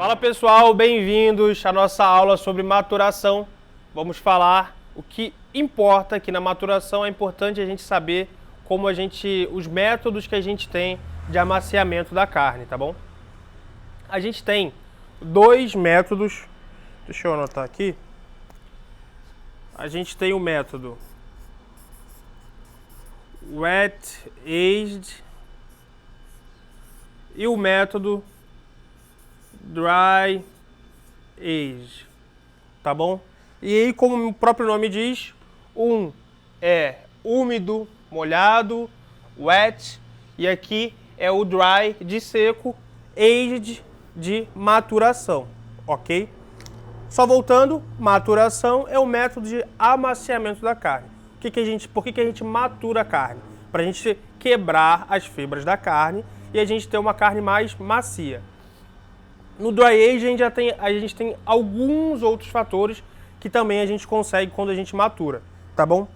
Fala pessoal, bem-vindos à nossa aula sobre maturação. Vamos falar o que importa aqui na maturação. É importante a gente saber os métodos que a gente tem de amaciamento da carne, tá bom? A gente tem dois métodos, deixa eu anotar aqui. A gente tem o método Wet Aged e o método Dry Aged, tá bom? E aí, como o próprio nome diz, um é úmido, molhado, wet, e aqui é o dry, de seco, aged, de maturação, ok? Só voltando, maturação é o método de amaciamento da carne. Por que a gente matura a carne? Para a gente quebrar as fibras da carne e a gente ter uma carne mais macia. No dry age a gente tem alguns outros fatores que também a gente consegue quando a gente matura, tá bom?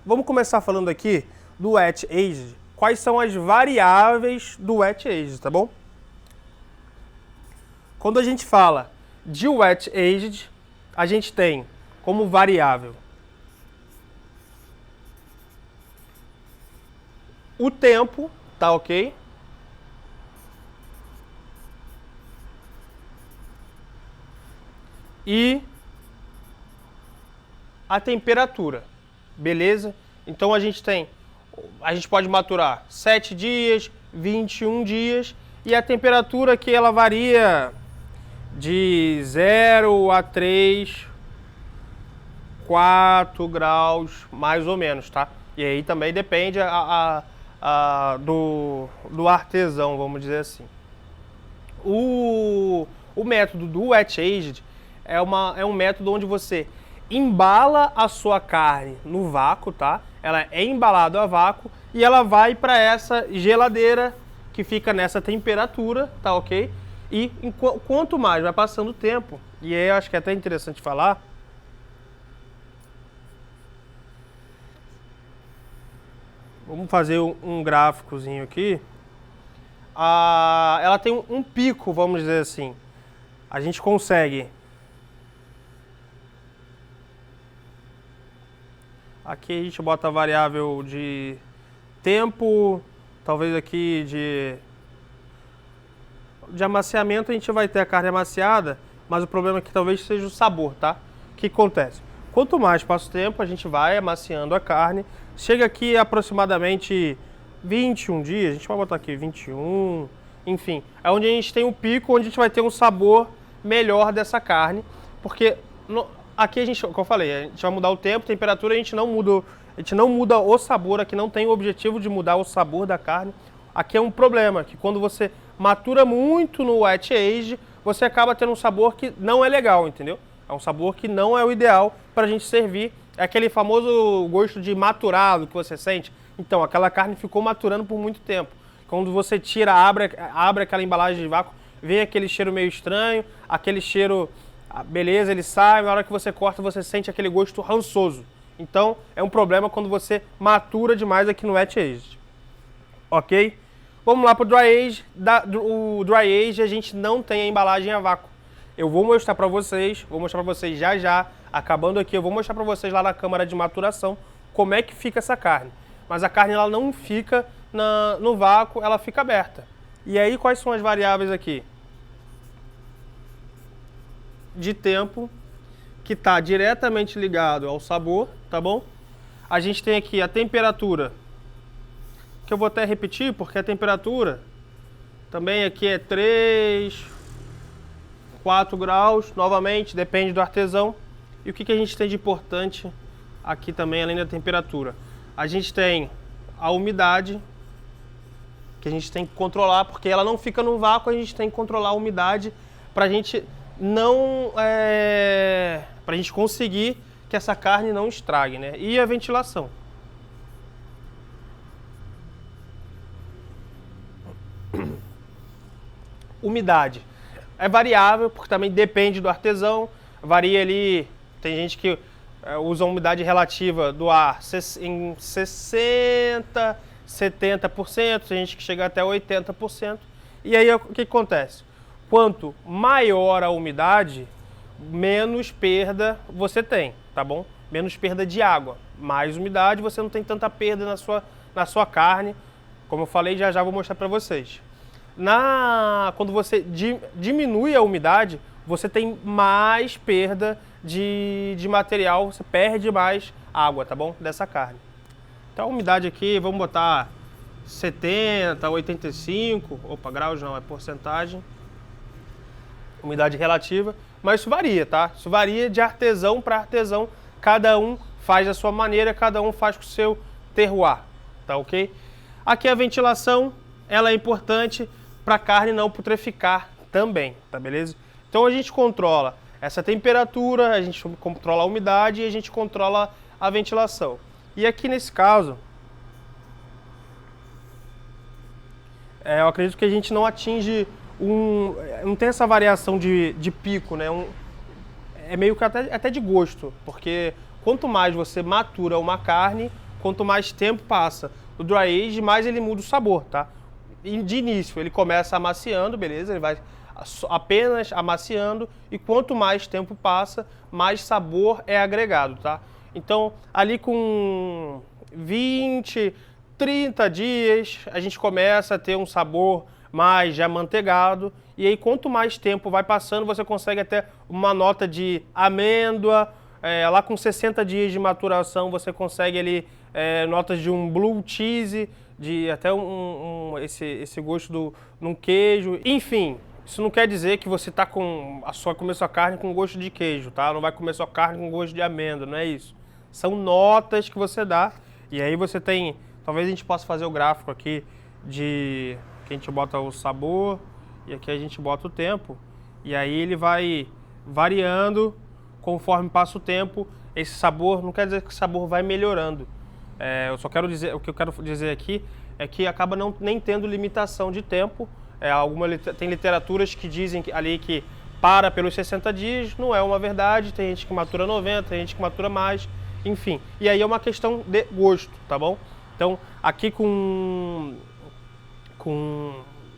Vamos começar falando aqui do wet age. Quais são as variáveis do wet age, tá bom? Quando a gente fala de wet aged, a gente tem como variável o tempo, tá ok? E a temperatura, beleza? Então a gente pode maturar 7 dias, 21 dias, e a temperatura que ela varia de 0 a 3, 4 graus, mais ou menos, tá? E aí também depende do artesão, vamos dizer assim. O método do wet aged é um método onde você embala a sua carne no vácuo, tá? Ela é embalada a vácuo e ela vai para essa geladeira que fica nessa temperatura, tá ok? E quanto mais vai passando o tempo, e aí eu acho que é até interessante falar, vamos fazer um gráficozinho aqui. Ela tem um pico, vamos dizer assim. A gente consegue. Aqui a gente bota a variável de tempo, talvez aqui de amaciamento a gente vai ter a carne amaciada, mas o problema é que talvez seja o sabor, tá? O que acontece? Quanto mais passa o tempo, a gente vai amaciando a carne. Chega aqui aproximadamente 21 dias, a gente vai botar aqui 21, enfim. É onde a gente tem um pico, onde a gente vai ter um sabor melhor dessa carne. Porque aqui como eu falei, a gente vai mudar o tempo, temperatura, a gente não muda o sabor, aqui não tem o objetivo de mudar o sabor da carne. Aqui é um problema, que quando você matura muito no wet age, você acaba tendo um sabor que não é legal, entendeu? É um sabor que não é o ideal para a gente servir. É aquele famoso gosto de maturado que você sente. Então, aquela carne ficou maturando por muito tempo. Quando você tira, abre aquela embalagem de vácuo, vem aquele cheiro meio estranho, aquele cheiro, beleza, ele sai, na hora que você corta, você sente aquele gosto rançoso. Então, é um problema quando você matura demais aqui no wet age. Ok? Vamos lá para o dry age. O dry age a gente não tem a embalagem a vácuo. Eu vou mostrar para vocês, já, acabando aqui, eu vou mostrar para vocês lá na câmara de maturação como é que fica essa carne. Mas a carne ela não fica no vácuo, ela fica aberta. E aí quais são as variáveis aqui? De tempo, que está diretamente ligado ao sabor, tá bom? A gente tem aqui a temperatura, que eu vou até repetir, porque a temperatura também aqui é 3, 4 graus, novamente, depende do artesão. E o que a gente tem de importante aqui também, além da temperatura? A gente tem a umidade, que a gente tem que controlar, porque ela não fica no vácuo, a gente tem que controlar a umidade para a gente para a gente conseguir que essa carne não estrague, né? E a ventilação. Umidade é variável, porque também depende do artesão, varia ali, tem gente que usa a umidade relativa do ar em 60%, 70%, tem gente que chega até 80%. E aí o que acontece? quanto maior a umidade, menos perda você tem, tá bom? Menos perda de água. Mais umidade, você não tem tanta perda na sua carne. Como eu falei, já vou mostrar para vocês. Quando você diminui a umidade, você tem mais perda de material, você perde mais água, tá bom? Dessa carne. Então a umidade aqui, vamos botar 70, 85, graus não, é porcentagem. Umidade relativa, mas isso varia, tá? Isso varia de artesão para artesão, cada um faz da sua maneira, cada um faz com o seu terroir, tá ok? Aqui a ventilação, ela é importante para a carne não putreficar também, tá beleza? Então a gente controla essa temperatura, a gente controla a umidade e a gente controla a ventilação. E aqui nesse caso, eu acredito que a gente não atinge não tem essa variação de pico, né? É meio que até de gosto, porque quanto mais você matura uma carne, quanto mais tempo passa o dry age, mais ele muda o sabor, tá? E de início ele começa amaciando, beleza? Ele vai apenas amaciando e quanto mais tempo passa, mais sabor é agregado, tá? Então ali com 20, 30 dias a gente começa a ter um sabor mais já amanteigado, e aí quanto mais tempo vai passando, você consegue até uma nota de amêndoa, lá com 60 dias de maturação você consegue ali notas de um blue cheese, de até esse gosto num queijo, enfim. Isso não quer dizer que você tá comer sua carne com gosto de queijo, tá? Não vai comer sua carne com gosto de amêndoa, não é isso. São notas que você dá, e aí você tem, talvez a gente possa fazer o gráfico aqui que a gente bota o sabor e aqui a gente bota o tempo, e aí ele vai variando conforme passa o tempo. Esse sabor não quer dizer que o sabor vai melhorando. Eu só quero dizer, o que eu quero dizer aqui é que acaba nem tendo limitação de tempo. Tem literaturas que dizem ali que para pelos 60 dias, não é uma verdade, tem gente que matura 90, tem gente que matura mais, enfim. E aí é uma questão de gosto, tá bom? Então aqui com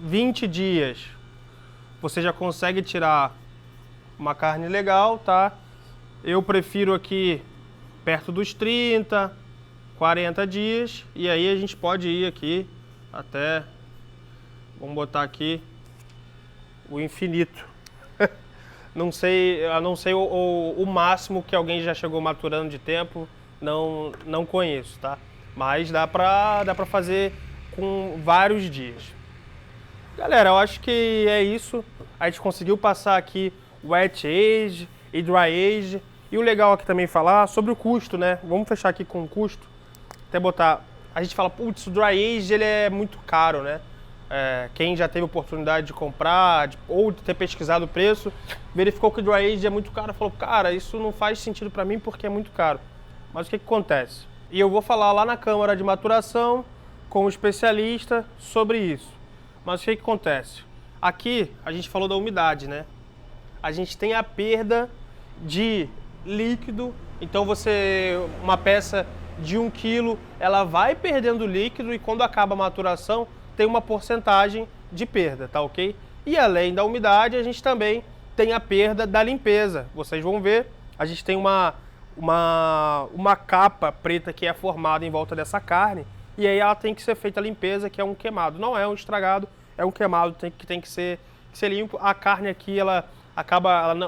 20 dias você já consegue tirar uma carne legal, tá? Eu prefiro aqui perto dos 30, 40 dias, e aí a gente pode ir aqui até, vamos botar aqui, o infinito. Não sei o máximo que alguém já chegou maturando de tempo, não conheço, tá? Mas dá pra fazer com vários dias. Galera, eu acho que é isso. A gente conseguiu passar aqui wet age e dry age. E o legal aqui também falar sobre o custo, né? Vamos fechar aqui com o custo. Até botar... A gente fala, putz, o dry age ele é muito caro, né? Quem já teve oportunidade de comprar ou de ter pesquisado o preço, verificou que o dry age é muito caro. Falou, cara, isso não faz sentido para mim porque é muito caro. Mas o que acontece? E eu vou falar lá na Câmara de Maturação com um especialista sobre isso. Mas o que acontece? Aqui a gente falou da umidade, né? A gente tem a perda de líquido. Então uma peça de 1 kg, ela vai perdendo líquido e quando acaba a maturação tem uma porcentagem de perda, tá ok? E além da umidade, a gente também tem a perda da limpeza. Vocês vão ver, a gente tem uma capa preta que é formada em volta dessa carne e aí ela tem que ser feita a limpeza, que é um queimado. Não é um estragado, é um queimado que tem que ser limpo. A carne aqui, ela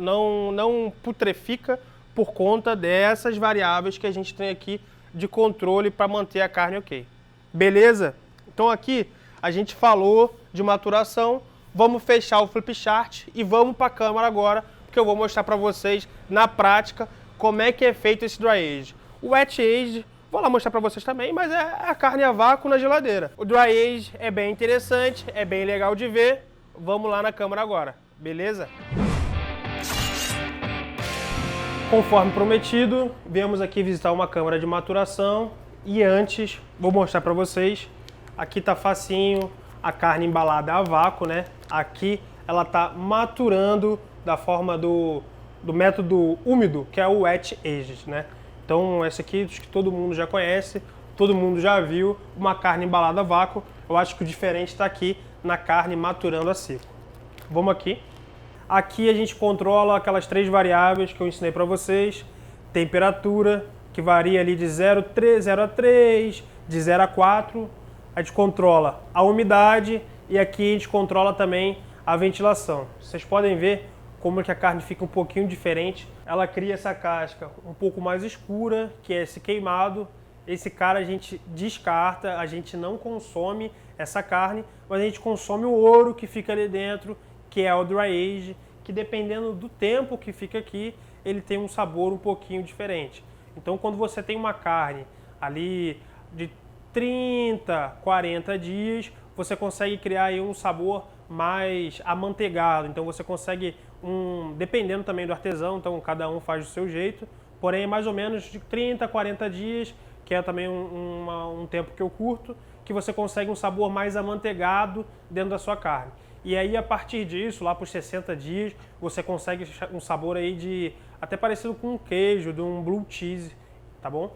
não putrefica por conta dessas variáveis que a gente tem aqui de controle para manter a carne ok. Beleza? Então aqui a gente falou de maturação, vamos fechar o flip chart e vamos para a câmara agora, porque eu vou mostrar para vocês na prática como é que é feito esse dry age. O wet age, vou lá mostrar para vocês também, mas é a carne a vácuo na geladeira. O dry age é bem interessante, é bem legal de ver. Vamos lá na câmara agora, beleza? Conforme prometido, viemos aqui visitar uma câmara de maturação e antes vou mostrar para vocês. Aqui tá facinho, a carne embalada a vácuo, né? Aqui ela tá maturando da forma do método úmido, que é o wet age, né? Então esse aqui acho que todo mundo já conhece, todo mundo já viu, uma carne embalada a vácuo. Eu acho que o diferente está aqui na carne maturando a seco. Vamos aqui. Aqui a gente controla aquelas 3 variáveis que eu ensinei para vocês. Temperatura, que varia ali de 0 a 3, de 0 a 4. A gente controla a umidade e aqui a gente controla também a ventilação. Vocês podem ver como que a carne fica um pouquinho diferente. Ela cria essa casca um pouco mais escura, que é esse queimado. Esse cara a gente descarta, a gente não consome essa carne, mas a gente consome o ouro que fica ali dentro, que é o dry age, que dependendo do tempo que fica aqui, ele tem um sabor um pouquinho diferente. Então quando você tem uma carne ali de 30, 40 dias, você consegue criar aí um sabor mais amanteigado. Então você consegue, dependendo também do artesão, então cada um faz do seu jeito, porém mais ou menos de 30, 40 dias, que é também um tempo que eu curto, que você consegue um sabor mais amanteigado dentro da sua carne. E aí, a partir disso, lá para os 60 dias, você consegue um sabor aí de até parecido com um queijo, de um blue cheese, tá bom?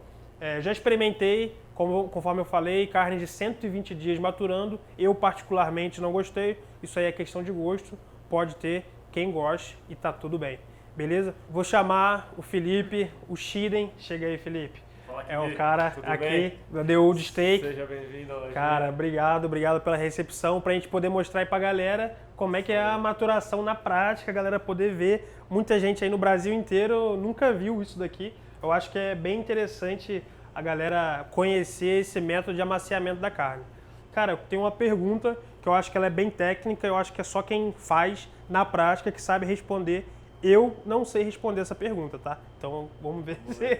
Já experimentei, conforme eu falei, carne de 120 dias maturando. Eu particularmente não gostei, isso aí é questão de gosto, pode ter quem goste e tá tudo bem. Beleza? Vou chamar o Felipe, o Shiden. Chega aí, Felipe. É o cara aqui da The Old Steak. Seja bem-vindo ao Cara, obrigado pela recepção, pra gente poder mostrar aí pra galera como é que é a maturação na prática, a galera poder ver. Muita gente aí no Brasil inteiro nunca viu isso daqui. Eu acho que é bem interessante a galera conhecer esse método de amaciamento da carne. Cara, eu tenho uma pergunta que eu acho que ela é bem técnica, eu acho que é só quem faz na prática que sabe responder. Eu não sei responder essa pergunta, tá? Então, vamos ver se...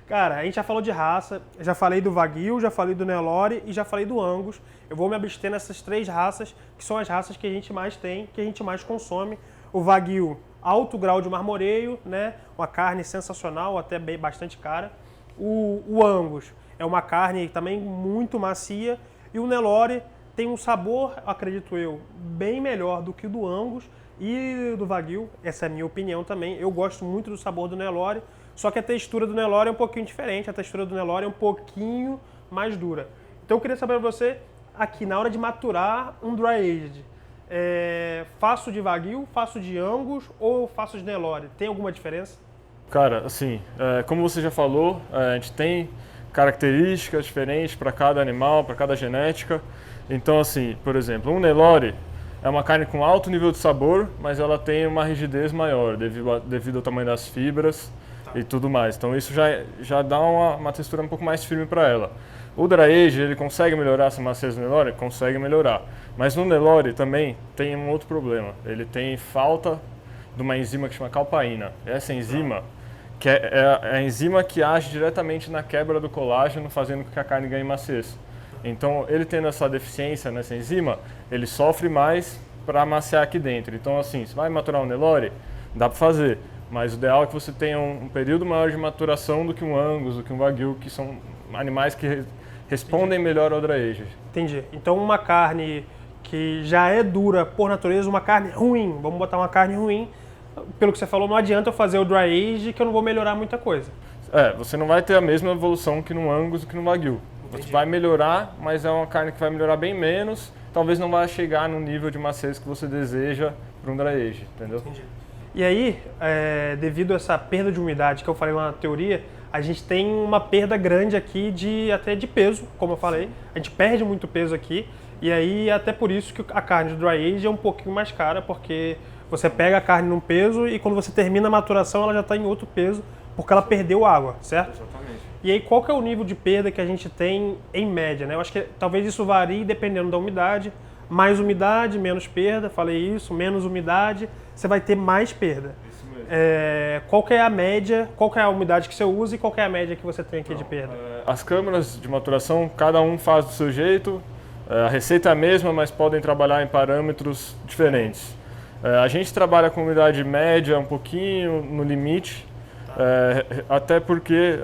Cara, a gente já falou de raça, já falei do Wagyu, já falei do Nelore e já falei do Angus. Eu vou me abster nessas 3 raças, que são as raças que a gente mais tem, que a gente mais consome. O Wagyu, alto grau de marmoreio, né? Uma carne sensacional, até bem, bastante cara. O Angus é uma carne também muito macia. E o Nelore tem um sabor, acredito eu, bem melhor do que o do Angus e do Wagyu. Essa é a minha opinião também. Eu gosto muito do sabor do Nelore, só que a textura do Nelore é um pouquinho diferente. A textura do Nelore é um pouquinho mais dura. Então eu queria saber de você, aqui na hora de maturar um dry aged, faço de Wagyu, faço de Angus ou faço de Nelore? Tem alguma diferença? Cara, assim, como você já falou, a gente tem características diferentes para cada animal, para cada genética. Então, assim, por exemplo, um Nelore é uma carne com alto nível de sabor, mas ela tem uma rigidez maior devido ao tamanho das fibras e tudo mais. Então isso já dá uma textura um pouco mais firme para ela. O dry age, ele consegue melhorar essa maciez do Nelore? Consegue melhorar. Mas no Nelore também tem um outro problema. Ele tem falta de uma enzima que chama calpaína. Essa enzima, que é a enzima que age diretamente na quebra do colágeno, fazendo com que a carne ganhe maciez. Então, ele tendo essa deficiência nessa enzima, ele sofre mais para amaciar aqui dentro. Então, assim, se vai maturar um Nelore, dá para fazer. Mas o ideal é que você tenha um período maior de maturação do que um Angus, do que um Wagyu, que são animais que respondem melhor ao dry age. Entendi. Então, uma carne que já é dura por natureza, uma carne ruim, vamos botar uma carne ruim, pelo que você falou, não adianta eu fazer o dry age que eu não vou melhorar muita coisa. Você não vai ter a mesma evolução que no Angus e que no Wagyu. Você vai melhorar, mas é uma carne que vai melhorar bem menos, talvez não vai chegar no nível de maciez que você deseja para um dry age, entendeu? Entendi. E aí, devido a essa perda de umidade que eu falei lá na teoria, a gente tem uma perda grande aqui até de peso, como eu falei. A gente perde muito peso aqui, e aí até por isso que a carne de dry age é um pouquinho mais cara, porque você pega a carne num peso e quando você termina a maturação ela já está em outro peso, porque ela perdeu água, certo? Exatamente. E aí, qual que é o nível de perda que a gente tem em média, né? Eu acho que talvez isso varie dependendo da umidade. Mais umidade, menos perda, falei isso. Menos umidade, você vai ter mais perda. Isso mesmo. Qual que é a média, qual que é a umidade que você usa e qual que é a média que você tem aqui de perda? As câmaras de maturação, cada um faz do seu jeito. A receita é a mesma, mas podem trabalhar em parâmetros diferentes. A gente trabalha com umidade média um pouquinho no limite. Até porque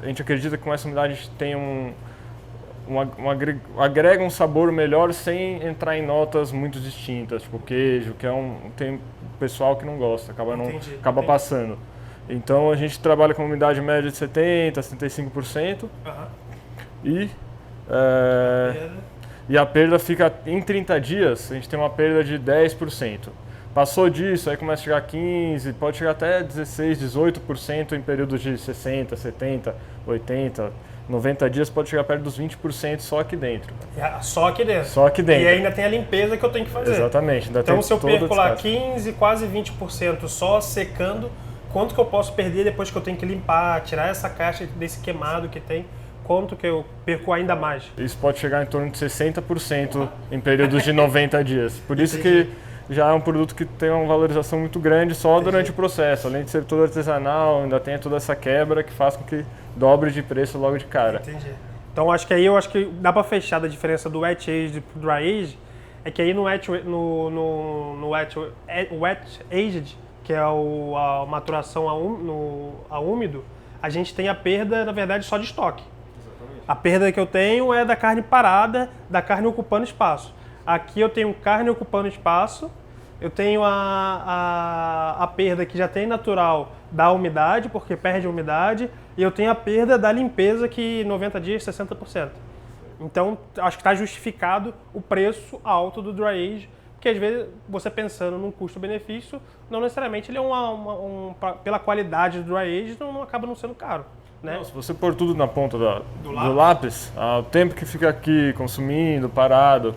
a gente acredita que com essa umidade a gente tem agrega um sabor melhor sem entrar em notas muito distintas, tipo queijo, que tem pessoal que não gosta, acaba passando. Então a gente trabalha com uma umidade média de 70% a 75%. e a perda fica em 30 dias, a gente tem uma perda de 10%. Passou disso, aí começa a chegar a 15%, pode chegar até 16%, 18% em períodos de 60, 70, 80, 90 dias, pode chegar perto dos 20% só aqui dentro. Só aqui dentro. Só aqui dentro. E ainda tem a limpeza que eu tenho que fazer. Exatamente. Ainda Então tem se eu toda a perco lá descasca. 15, quase 20% só secando, quanto que eu posso perder depois que eu tenho que limpar, tirar essa caixa desse queimado que tem? Quanto que eu perco ainda mais? Isso pode chegar em torno de 60% em períodos de 90 dias. Por isso Entendi. que já é um produto que tem uma valorização muito grande só durante o processo. Além de ser todo artesanal, ainda tem toda essa quebra que faz com que dobre de preço logo de cara. Entendi. Então acho que dá para fechar da diferença do wet aged pro dry aged, é que aí no wet aged, que é a maturação a úmido, a gente tem a perda, na verdade, só de estoque. A perda que eu tenho é da carne parada, da carne ocupando espaço. Aqui eu tenho carne ocupando espaço, eu tenho a perda que já tem natural da umidade, porque perde a umidade, e eu tenho a perda da limpeza, que 90 dias, 60%. Então, acho que está justificado o preço alto do dry age, porque às vezes você pensando num custo-benefício, não necessariamente ele é pela qualidade do dry age, não acaba não sendo caro. Né? Não, se você pôr tudo na ponta do lápis, o tempo que fica aqui consumindo, parado,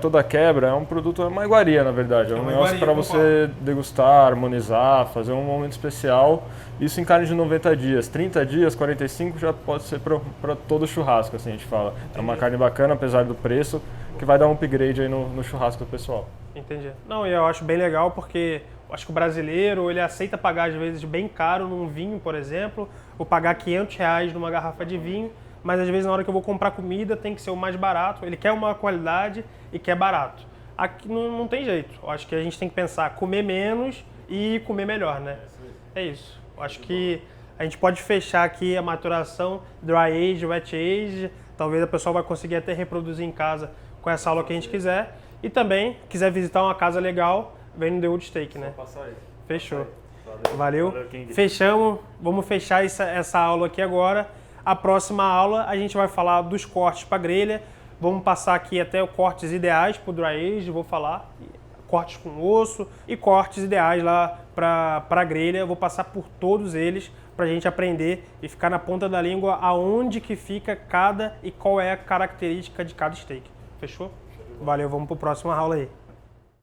toda a quebra, é um produto, é uma iguaria na verdade, é um negócio para você degustar, harmonizar, fazer um momento especial, isso em carne de 90 dias, 30 dias, 45 já pode ser para todo churrasco, assim a gente fala. Entendi. É uma carne bacana, apesar do preço, que vai dar um upgrade aí no churrasco do pessoal. Entendi. Não, e eu acho bem legal porque acho que o brasileiro, ele aceita pagar às vezes bem caro num vinho, por exemplo, ou pagar R$500 numa garrafa de vinho, mas às vezes na hora que eu vou comprar comida tem que ser o mais barato, ele quer uma qualidade e quer barato. Aqui não tem jeito, eu acho que a gente tem que pensar comer menos e comer melhor, né? É isso. Eu acho que a gente pode fechar aqui a maturação dry age, wet age, talvez a pessoa vai conseguir até reproduzir em casa com essa aula que a gente quiser. E também, quiser visitar uma casa legal, vem no The Wood Steak, né? Fechou. Valeu. Fechamos. Vamos fechar essa aula aqui agora. A próxima aula a gente vai falar dos cortes para grelha. Vamos passar aqui até os cortes ideais para o dry age, vou falar. Cortes com osso e cortes ideais lá para grelha. Eu vou passar por todos eles para a gente aprender e ficar na ponta da língua aonde que fica cada e qual é a característica de cada steak. Fechou? Valeu, vamos para a próxima aula aí.